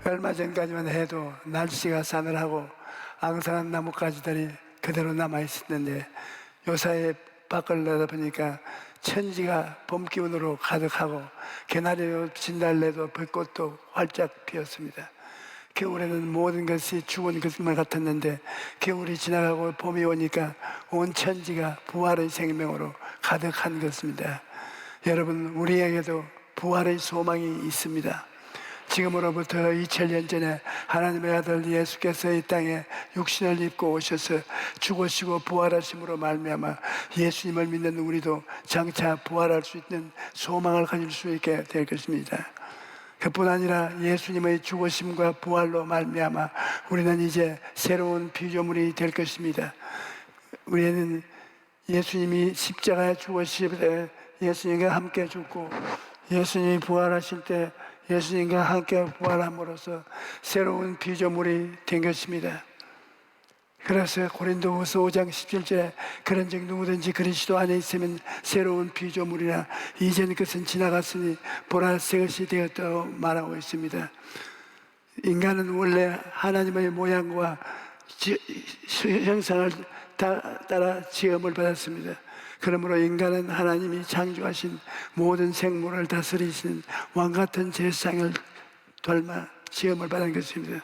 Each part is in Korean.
얼마 전까지만 해도 날씨가 싸늘하고 앙상한 나뭇가지들이 그대로 남아있었는데 요사이 밖을 내다보니까 천지가 봄 기운으로 가득하고 개나리도 진달래도 벚꽃도 활짝 피었습니다. 겨울에는 모든 것이 죽은 것만 같았는데 겨울이 지나가고 봄이 오니까 온 천지가 부활의 생명으로 가득한 것입니다. 여러분, 우리에게도 부활의 소망이 있습니다. 지금으로부터 2000년 전에 하나님의 아들 예수께서 이 땅에 육신을 입고 오셔서 죽으시고 부활하심으로 말미암아 예수님을 믿는 우리도 장차 부활할 수 있는 소망을 가질 수 있게 될 것입니다. 그뿐 아니라 예수님의 죽으심과 부활로 말미암아 우리는 이제 새로운 피조물이 될 것입니다. 우리는 예수님이 십자가에 죽으실 때 예수님과 함께 죽고 예수님이 부활하실 때 예수님과 함께 부활함으로써 새로운 피조물이 된 것입니다. 그래서 고린도후서 5장 17절에 그런즉 누구든지 그리스도 안에 있으면 새로운 피조물이라 이전 것은 지나갔으니 보라 새 것이 되었다고 말하고 있습니다. 인간은 원래 하나님의 모양과 형상을 따라 지음을 받았습니다. 그러므로 인간은 하나님이 창조하신 모든 생물을 다스리시는 왕같은 제사장을 닮아 지음을 받은 것입니다.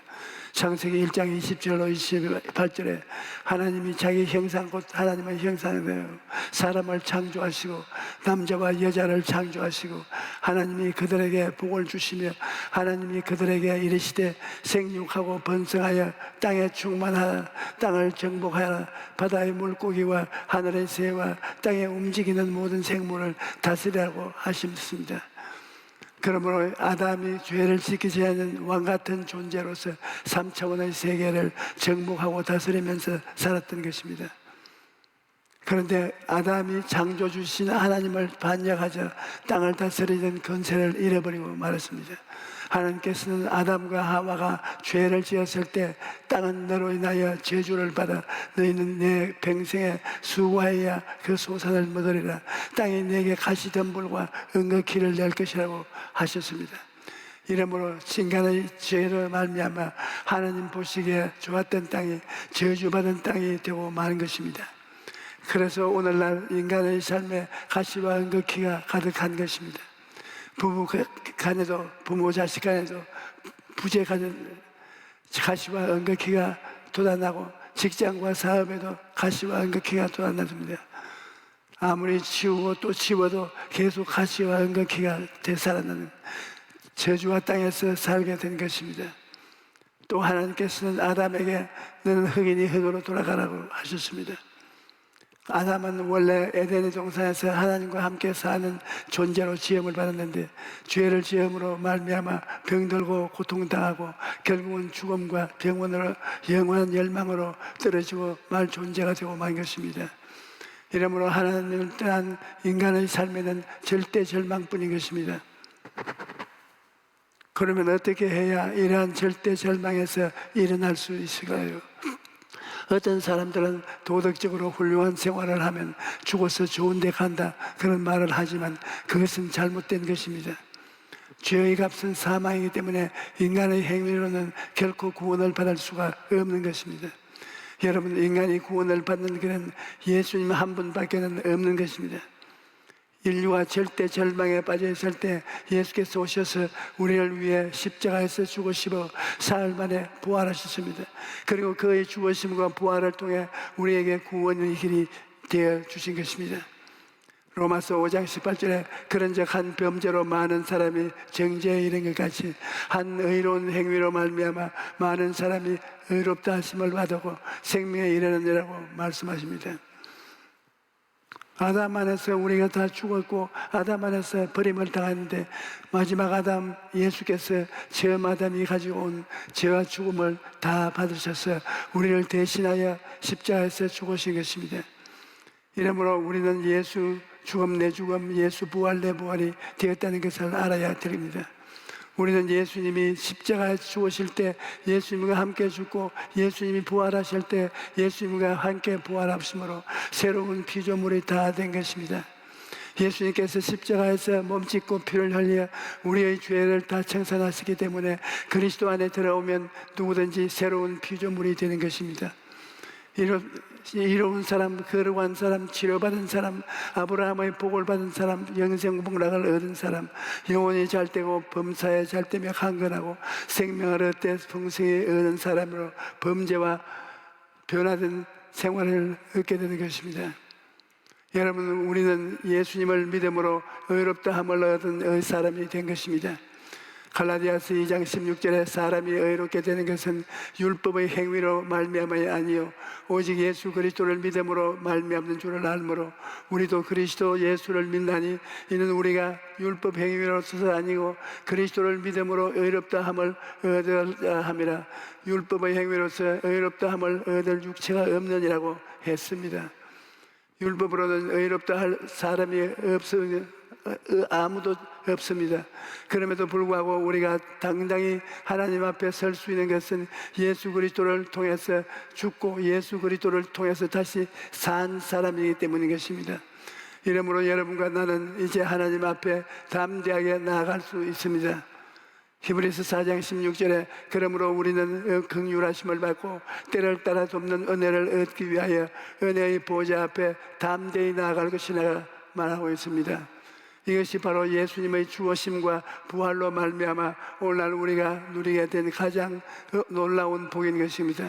창세기 1장 20절로 28절에 하나님이 자기 형상 곧 하나님의 형상대로 사람을 창조하시고 남자와 여자를 창조하시고 하나님이 그들에게 복을 주시며 하나님이 그들에게 이르시되 생육하고 번성하여 땅에 충만하여 땅을 정복하여 바다의 물고기와 하늘의 새와 땅에 움직이는 모든 생물을 다스리라고 하셨습니다. 그러므로 아담이 죄를 지키지 않는 왕같은 존재로서 3차원의 세계를 정복하고 다스리면서 살았던 것입니다. 그런데 아담이 창조주신 하나님을 반역하자 땅을 다스리던 권세를 잃어버리고 말았습니다. 하나님께서는 아담과 하와가 죄를 지었을 때 땅은 너로 인하여 저주를 받아 너희는 내 평생에 수고하여야 그 소산을 먹으리라. 땅이 내게 가시덤불과 은거키를 낼 것이라고 하셨습니다. 이러므로 인간의 죄로 말미암아 하나님 보시기에 좋았던 땅이 저주받은 땅이 되고 마는 것입니다. 그래서 오늘날 인간의 삶에 가시와 은거키가 가득한 것입니다. 부부 간에도 부모 자식 간에도 부재 간에 가시와 은거키가 돋아나고 직장과 사업에도 가시와 은거키가 돋아납니다. 아무리 치우고 또 치워도 계속 가시와 은거키가 되살아나는 저주와 땅에서 살게 된 것입니다. 또 하나님께서는 아담에게 너는 흙이니 흙으로 돌아가라고 하셨습니다. 아담은 원래 에덴의 동산에서 하나님과 함께 사는 존재로 지음을 받았는데 죄를 지음으로 말미암아 병들고 고통당하고 결국은 죽음과 병원으로 영원한 열망으로 떨어지고 말 존재가 되고 만 것입니다. 이러므로 하나님을 떠난 인간의 삶에는 절대 절망뿐인 것입니다. 그러면 어떻게 해야 이러한 절대 절망에서 일어날 수 있을까요? 어떤 사람들은 도덕적으로 훌륭한 생활을 하면 죽어서 좋은 데 간다 그런 말을 하지만 그것은 잘못된 것입니다. 죄의 값은 사망이기 때문에 인간의 행위로는 결코 구원을 받을 수가 없는 것입니다. 여러분, 인간이 구원을 받는 길은 예수님 한 분밖에 없는 것입니다. 인류가 절대 절망에 빠져 있을 때 예수께서 오셔서 우리를 위해 십자가에서 죽으시고 사흘 만에 부활하셨습니다. 그리고 그의 죽으심과 부활을 통해 우리에게 구원의 길이 되어 주신 것입니다. 로마서 5장 18절에 그런즉 한 범죄로 많은 사람이 정죄에 이른 것 같이 한 의로운 행위로 말미암아 많은 사람이 의롭다 하심을 받고 생명에 이르느니라고 말씀하십니다. 아담 안에서 우리가 다 죽었고 아담 안에서 버림을 당했는데 마지막 아담 예수께서 처음 아담이 가지고 온 죄와 죽음을 다 받으셔서 우리를 대신하여 십자가에서 죽으신 것입니다. 이러므로 우리는 예수 죽음 내 죽음, 예수 부활 내 부활이 되었다는 것을 알아야 됩니다. 우리는 예수님이 십자가에 죽으실 때 예수님과 함께 죽고 예수님이 부활하실 때 예수님과 함께 부활하심으로 새로운 피조물이 다 된 것입니다. 예수님께서 십자가에서 몸짓고 피를 흘려 우리의 죄를 다 청산하시기 때문에 그리스도 안에 들어오면 누구든지 새로운 피조물이 되는 것입니다. 이로운 사람, 거룩한 사람, 치료받은 사람, 아브라함의 복을 받은 사람, 영생복락을 얻은 사람, 영혼이 잘되고 범사에 잘되며 강건하고 생명을 얻되 풍성히 얻은 사람으로 범죄와 변화된 생활을 얻게 되는 것입니다. 여러분, 우리는 예수님을 믿음으로 의롭다함을 얻은 사람이 된 것입니다. 갈라디아서 2장 16절에 사람이 의롭게 되는 것은 율법의 행위로 말미암아야 아니요 오직 예수 그리스도를 믿음으로 말미암는 줄을 알므로 우리도 그리스도 예수를 믿나니 이는 우리가 율법 행위로서가 아니고 그리스도를 믿음으로 의롭다함을 얻으려 함이라. 율법의 행위로서 의롭다함을 얻을 육체가 없느니라고 했습니다. 율법으로는 의롭다 할 사람이 아무도 없습니다. 그럼에도 불구하고 우리가 당당히 하나님 앞에 설 수 있는 것은 예수 그리스도를 통해서 죽고 예수 그리스도를 통해서 다시 산 사람이기 때문인 것입니다. 이러므로 여러분과 나는 이제 하나님 앞에 담대하게 나아갈 수 있습니다. 히브리서 4장 16절에 그러므로 우리는 긍휼하심을 받고 때를 따라 돕는 은혜를 얻기 위하여 은혜의 보좌 앞에 담대히 나아갈 것이라 말하고 있습니다. 이것이 바로 예수님의 죽으심과 부활로 말미암아 오늘날 우리가 누리게 된 가장 놀라운 복인 것입니다.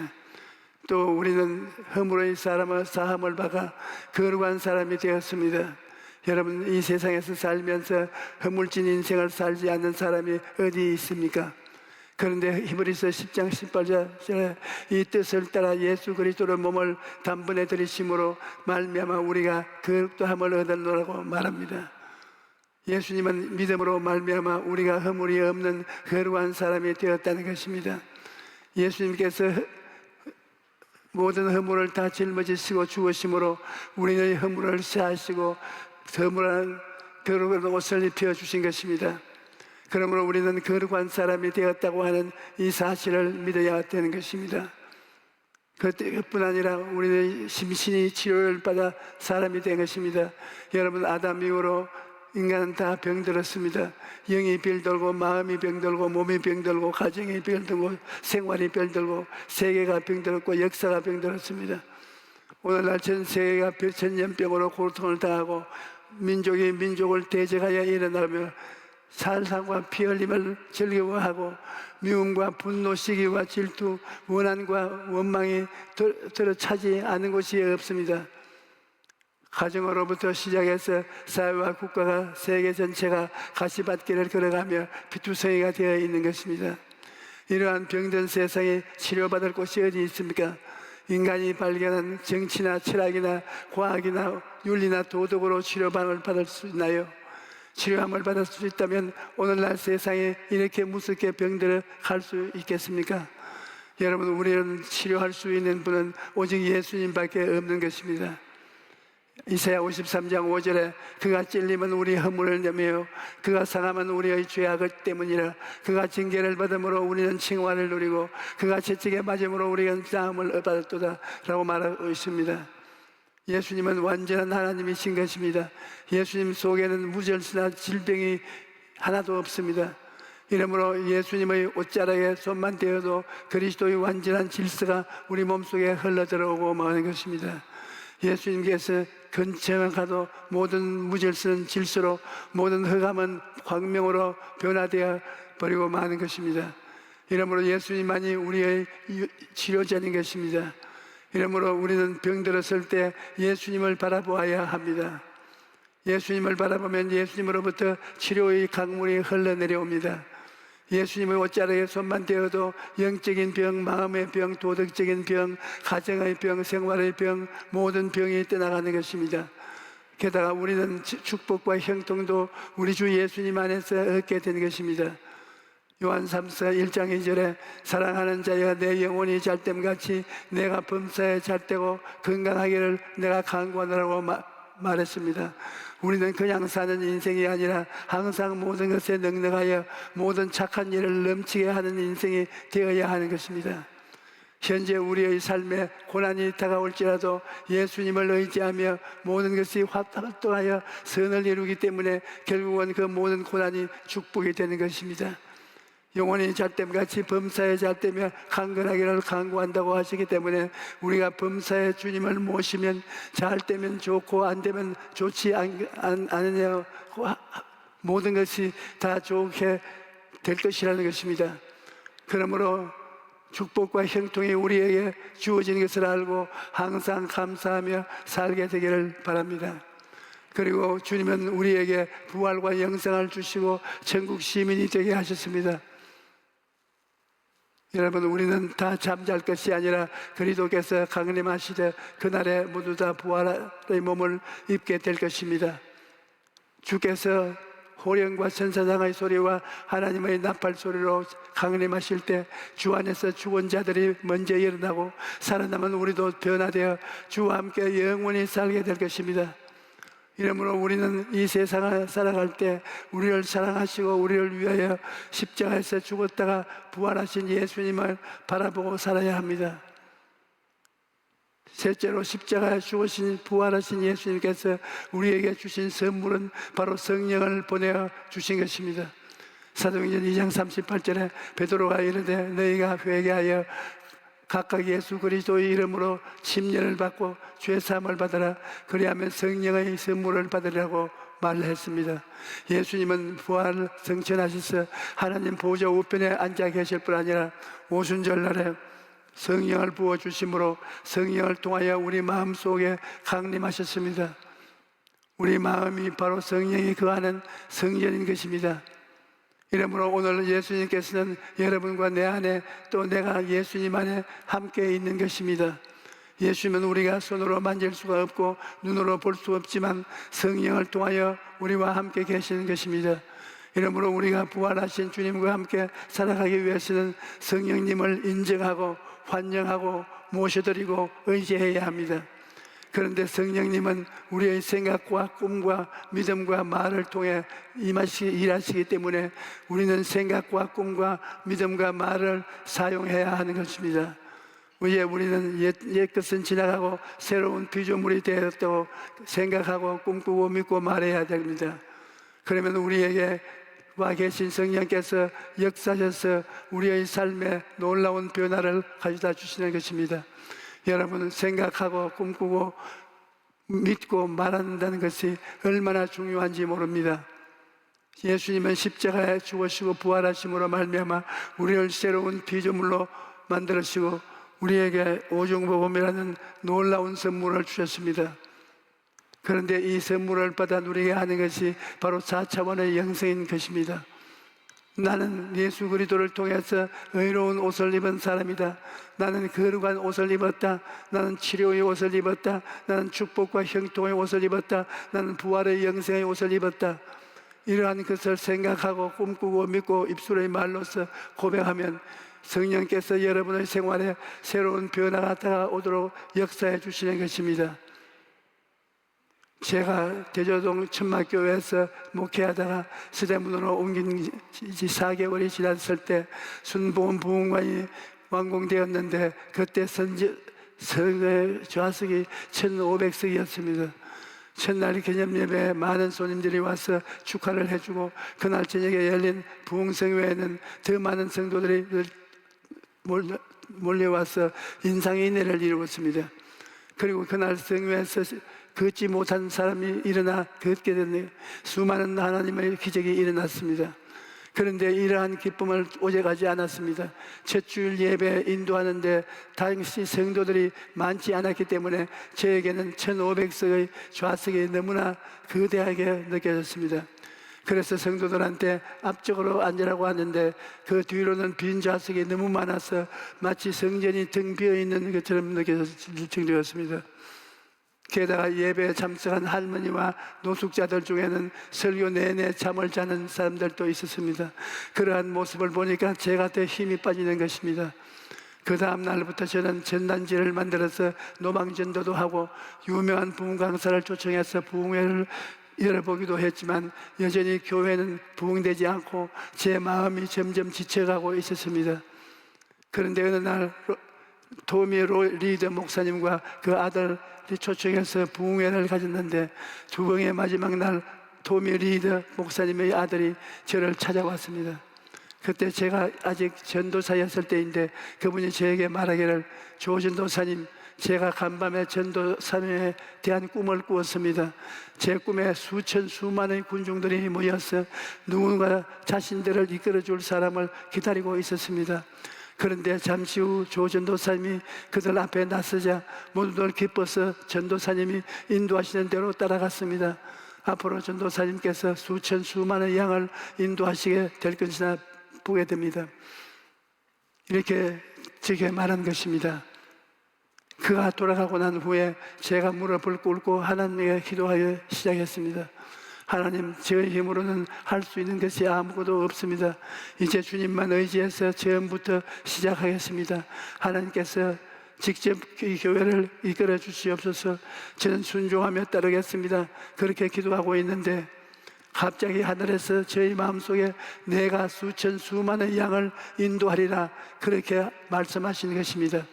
또 우리는 허물의 사람의 사함을 받아 거룩한 사람이 되었습니다. 여러분, 이 세상에서 살면서 허물진 인생을 살지 않는 사람이 어디 있습니까? 그런데 히브리서 10장 18절에 이 뜻을 따라 예수 그리스도의 몸을 단번에 들이심으로 말미암아 우리가 거룩도함을 얻었노라고 말합니다. 예수님은 믿음으로 말미암아 우리가 허물이 없는 거룩한 사람이 되었다는 것입니다. 예수님께서 모든 허물을 다 짊어지시고 죽으심으로 우리의 허물을 사하시고 거룩한 옷을 입혀주신 것입니다. 그러므로 우리는 거룩한 사람이 되었다고 하는 이 사실을 믿어야 되는 것입니다. 그뿐 아니라 우리는 심신이 치료를 받아 사람이 된 것입니다. 여러분, 아담 이후로 인간은 다 병들었습니다. 영이 병들고 마음이 병들고 몸이 병들고 가정이 병들고 생활이 병들고 세계가 병들었고 역사가 병들었습니다. 오늘날 전 세계가 전염병으로 고통을 당하고 민족이 민족을 대적하여 일어나며 살상과 피 흘림을 즐거워하고 미움과 분노, 시기와 질투, 원한과 원망이 들어차지 않은 곳이 없습니다. 가정으로부터 시작해서 사회와 국가가 세계 전체가 가시밭길을 걸어가며 피투성이가 되어 있는 것입니다. 이러한 병든 세상에 치료받을 곳이 어디 있습니까? 인간이 발견한 정치나 철학이나 과학이나 윤리나 도덕으로 치료함을 받을 수 있나요? 치료함을 받을 수 있다면 오늘날 세상에 이렇게 무섭게 병들어 갈 수 있겠습니까? 여러분, 우리는 치료할 수 있는 분은 오직 예수님밖에 없는 것입니다. 이사야 53장 5절에 그가 찔림은 우리 허물을 내며 그가 상함은 우리의 죄악을 때문이라. 그가 징계를 받음으로 우리는 칭환을 누리고 그가 채찍에 맞음으로 우리는 싸움을 받았도다 라고 말하고 있습니다. 예수님은 완전한 하나님이신 것입니다. 예수님 속에는 무절수나 질병이 하나도 없습니다. 이러므로 예수님의 옷자락에 손만 대어도 그리스도의 완전한 질서가 우리 몸속에 흘러들어오고 마는 것입니다. 예수님께서 근처만 가도 모든 무질서는 질서로, 모든 흑암은 광명으로 변화되어 버리고 마는 것입니다. 이러므로 예수님만이 우리의 치료자인 것입니다. 이러므로 우리는 병들었을 때 예수님을 바라보아야 합니다. 예수님을 바라보면 예수님으로부터 치료의 강물이 흘러내려옵니다. 예수님의 옷자락에 손만 대어도 영적인 병, 마음의 병, 도덕적인 병, 가정의 병, 생활의 병, 모든 병이 떠나가는 것입니다. 게다가 우리는 축복과 형통도 우리 주 예수님 안에서 얻게 되는 것입니다. 요한 3서 1장 2절에 사랑하는 자여 내 영혼이 잘됨같이 내가 범사에 잘되고 건강하기를 내가 간구하노라고 말했습니다. 우리는 그냥 사는 인생이 아니라 항상 모든 것에 넉넉하여 모든 착한 일을 넘치게 하는 인생이 되어야 하는 것입니다. 현재 우리의 삶에 고난이 다가올지라도 예수님을 의지하며 모든 것이 활동하여 선을 이루기 때문에 결국은 그 모든 고난이 축복이 되는 것입니다. 영혼이 잣됨같이 범사에 잣되며 강건하기를 강구한다고 하시기 때문에 우리가 범사에 주님을 모시면 잘 되면 좋고 안 되면 좋지 않으냐, 모든 것이 다 좋게 될 것이라는 것입니다. 그러므로 축복과 형통이 우리에게 주어지는 것을 알고 항상 감사하며 살게 되기를 바랍니다. 그리고 주님은 우리에게 부활과 영생을 주시고 천국 시민이 되게 하셨습니다. 여러분, 우리는 다 잠잘 것이 아니라 그리스도께서 강림하시되 그날에 모두 다 부활의 몸을 입게 될 것입니다. 주께서 호령과 천사장의 소리와 하나님의 나팔 소리로 강림하실 때 주 안에서 죽은 자들이 먼저 일어나고 살아남은 우리도 변화되어 주와 함께 영원히 살게 될 것입니다. 이러므로 우리는 이 세상을 살아갈 때 우리를 사랑하시고 우리를 위하여 십자가에서 죽었다가 부활하신 예수님을 바라보고 살아야 합니다. 셋째로, 십자가에 죽으신 부활하신 예수님께서 우리에게 주신 선물은 바로 성령을 보내어 주신 것입니다. 사도행전 2장 38절에 베드로가 이르되 너희가 회개하여 각각 예수 그리스도의 이름으로 침례를 받고 죄 사함을 받으라. 그리하면 성령의 선물을 받으라고 말했습니다. 예수님은 부활 성천하셔서 하나님 보좌 우편에 앉아 계실 뿐 아니라 오순절날에 성령을 부어주심으로 성령을 통하여 우리 마음속에 강림하셨습니다. 우리 마음이 바로 성령이 거하는 성전인 것입니다. 이러므로 오늘 예수님께서는 여러분과 내 안에 또 내가 예수님 안에 함께 있는 것입니다. 예수님은 우리가 손으로 만질 수가 없고 눈으로 볼 수 없지만 성령을 통하여 우리와 함께 계시는 것입니다. 이러므로 우리가 부활하신 주님과 함께 살아가기 위해서는 성령님을 인정하고 환영하고 모셔드리고 의지해야 합니다. 그런데 성령님은 우리의 생각과 꿈과 믿음과 말을 통해 일하시기 때문에 우리는 생각과 꿈과 믿음과 말을 사용해야 하는 것입니다. 왜 우리는 옛 것은 지나가고 새로운 피조물이 되었다고 생각하고 꿈꾸고 믿고 말해야 됩니다. 그러면 우리에게 와 계신 성령께서 역사하셔서 우리의 삶에 놀라운 변화를 가져다 주시는 것입니다. 여러분은 생각하고 꿈꾸고 믿고 말한다는 것이 얼마나 중요한지 모릅니다. 예수님은 십자가에 죽으시고 부활하심으로 말미암아 우리를 새로운 피조물로 만들으시고 우리에게 오종복음이라는 놀라운 선물을 주셨습니다. 그런데 이 선물을 받아 누리게 하는 것이 바로 4차원의 영생인 것입니다. 나는 예수 그리스도를 통해서 의로운 옷을 입은 사람이다. 나는 거룩한 옷을 입었다. 나는 치료의 옷을 입었다. 나는 축복과 형통의 옷을 입었다. 나는 부활의 영생의 옷을 입었다. 이러한 것을 생각하고 꿈꾸고 믿고 입술의 말로서 고백하면 성령께서 여러분의 생활에 새로운 변화가 다가오도록 역사해 주시는 것입니다. 제가 대저동 천막교회에서 목회하다가 서대문으로 옮긴 지 4개월이 지났을 때 순복음 부흥관이 완공되었는데 그때 성의 좌석이 1,500석이었습니다. 첫날 기념예배에 많은 손님들이 와서 축하를 해주고 그날 저녁에 열린 부흥성회에는 더 많은 성도들이 몰려와서 인상인해를 이루었습니다. 그리고 그날 성회에서 걷지 못한 사람이 일어나 걷게 됐네요. 수많은 하나님의 기적이 일어났습니다. 그런데 이러한 기쁨을 오져가지 않았습니다. 첫 주일 예배 인도하는데 당시 성도들이 많지 않았기 때문에 저에게는 1,500석의 좌석이 너무나 거대하게 느껴졌습니다. 그래서 성도들한테 앞쪽으로 앉으라고 하는데 그 뒤로는 빈 좌석이 너무 많아서 마치 성전이 등 비어있는 것처럼 느껴질 정도였습니다. 게다가 예배에 참석한 할머니와 노숙자들 중에는 설교 내내 잠을 자는 사람들도 있었습니다. 그러한 모습을 보니까 제가 더 힘이 빠지는 것입니다. 그 다음 날부터 저는 전단지를 만들어서 노방전도도 하고 유명한 부흥 강사를 초청해서 부흥회를 열어보기도 했지만 여전히 교회는 부흥되지 않고 제 마음이 점점 지쳐가고 있었습니다. 그런데 어느 날 토미 리더 목사님과 그 아들이 초청해서 부흥회를 가졌는데 부흥회 마지막 날 토미 리더 목사님의 아들이 저를 찾아왔습니다. 그때 제가 아직 전도사였을 때인데 그분이 저에게 말하기를, 조 전도사님, 제가 간밤에 전도사님에 대한 꿈을 꾸었습니다. 제 꿈에 수많은 군중들이 모여서 누군가 자신들을 이끌어줄 사람을 기다리고 있었습니다. 그런데 잠시 후 조 전도사님이 그들 앞에 나서자 모두들 기뻐서 전도사님이 인도하시는 대로 따라갔습니다. 앞으로 전도사님께서 수많은 양을 인도하시게 될 것이나 보게 됩니다. 이렇게 제게 말한 것입니다. 그가 돌아가고 난 후에 제가 무릎을 꿇고 하나님께 기도하여 시작했습니다. 하나님, 저의 힘으로는 할 수 있는 것이 아무것도 없습니다. 이제 주님만 의지해서 처음부터 시작하겠습니다. 하나님께서 직접 이 교회를 이끌어 주시옵소서. 저는 순종하며 따르겠습니다. 그렇게 기도하고 있는데 갑자기 하늘에서 저희 마음속에 내가 수많은 양을 인도하리라, 그렇게 말씀하시는 것입니다.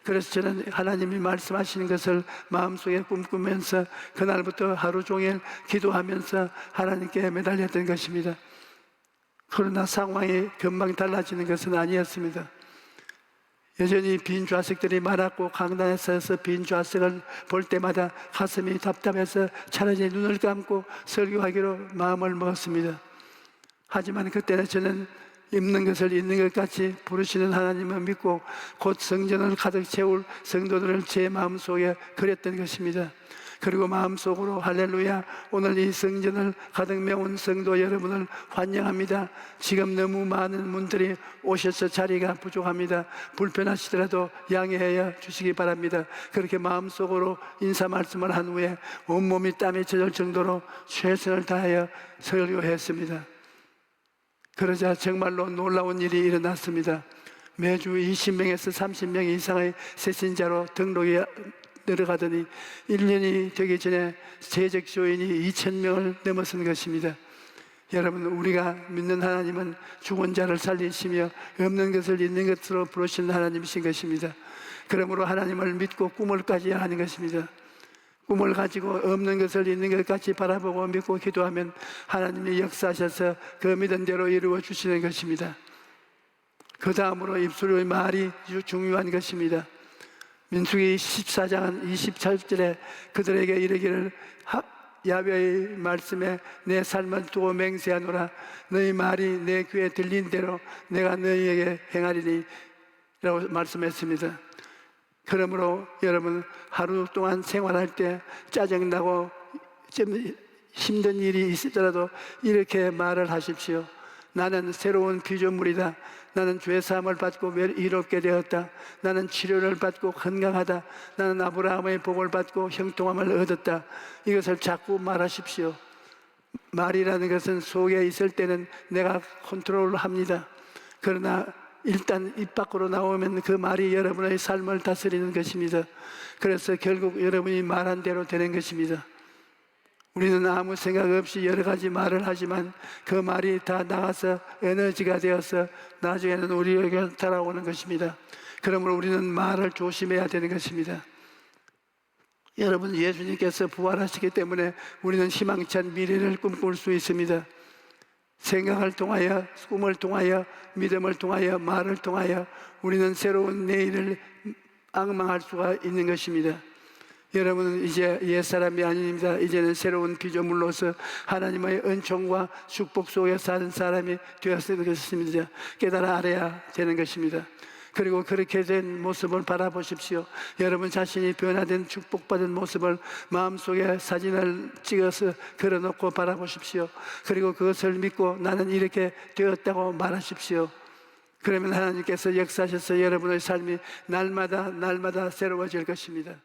그래서 저는 하나님이 말씀하시는 것을 마음속에 꿈꾸면서 그날부터 하루 종일 기도하면서 하나님께 매달렸던 것입니다. 그러나 상황이 금방 달라지는 것은 아니었습니다. 여전히 빈 좌석들이 많았고 강단에 서서 빈 좌석을 볼 때마다 가슴이 답답해서 차라리 눈을 감고 설교하기로 마음을 먹었습니다. 하지만 그때는 저는 있는 것을 있는 것 같이 부르시는 하나님을 믿고 곧 성전을 가득 채울 성도들을 제 마음속에 그렸던 것입니다. 그리고 마음속으로 할렐루야, 오늘 이 성전을 가득 메운 성도 여러분을 환영합니다. 지금 너무 많은 분들이 오셔서 자리가 부족합니다. 불편하시더라도 양해하여 주시기 바랍니다. 그렇게 마음속으로 인사 말씀을 한 후에 온몸이 땀이 젖을 정도로 최선을 다하여 설교했습니다. 그러자 정말로 놀라운 일이 일어났습니다. 매주 20명에서 30명 이상의 새신자로 등록이 내려가더니 1년이 되기 전에 세적 조인이 2,000명을 넘어선 것입니다. 여러분, 우리가 믿는 하나님은 죽은 자를 살리시며 없는 것을 있는 것으로 부르시는 하나님이신 것입니다. 그러므로 하나님을 믿고 꿈을 가져야 하는 것입니다. 꿈을 가지고 없는 것을 있는 것 같이 바라보고 믿고 기도하면 하나님이 역사하셔서 그 믿은 대로 이루어 주시는 것입니다. 그 다음으로 입술의 말이 중요한 것입니다. 민수기 14장 27절에 그들에게 이르기를, 야훼의 말씀에 내 삶을 두고 맹세하노라. 너희 말이 내 귀에 들린 대로 내가 너희에게 행하리니 라고 말씀했습니다. 그러므로 여러분, 하루 동안 생활할 때 짜증나고 좀 힘든 일이 있더라도 이렇게 말을 하십시오. 나는 새로운 피조물이다. 나는 죄사함을 받고 이롭게 되었다. 나는 치료를 받고 건강하다. 나는 아브라함의 복을 받고 형통함을 얻었다. 이것을 자꾸 말하십시오. 말이라는 것은 속에 있을 때는 내가 컨트롤합니다. 그러나 일단 입 밖으로 나오면 그 말이 여러분의 삶을 다스리는 것입니다. 그래서 결국 여러분이 말한 대로 되는 것입니다. 우리는 아무 생각 없이 여러 가지 말을 하지만 그 말이 다 나가서 에너지가 되어서 나중에는 우리에게 달아오는 것입니다. 그러므로 우리는 말을 조심해야 되는 것입니다. 여러분, 예수님께서 부활하시기 때문에 우리는 희망찬 미래를 꿈꿀 수 있습니다. 생각을 통하여, 꿈을 통하여, 믿음을 통하여, 말을 통하여 우리는 새로운 내일을 앙망할 수가 있는 것입니다. 여러분은 이제 옛사람이 아닙니다. 이제는 새로운 피조물로서 하나님의 은총과 축복 속에 사는 사람이 되었을 것입니다. 깨달아 알아야 되는 것입니다. 그리고 그렇게 된 모습을 바라보십시오. 여러분 자신이 변화된 축복받은 모습을 마음속에 사진을 찍어서 걸어놓고 바라보십시오. 그리고 그것을 믿고 나는 이렇게 되었다고 말하십시오. 그러면 하나님께서 역사하셔서 여러분의 삶이 날마다 새로워질 것입니다.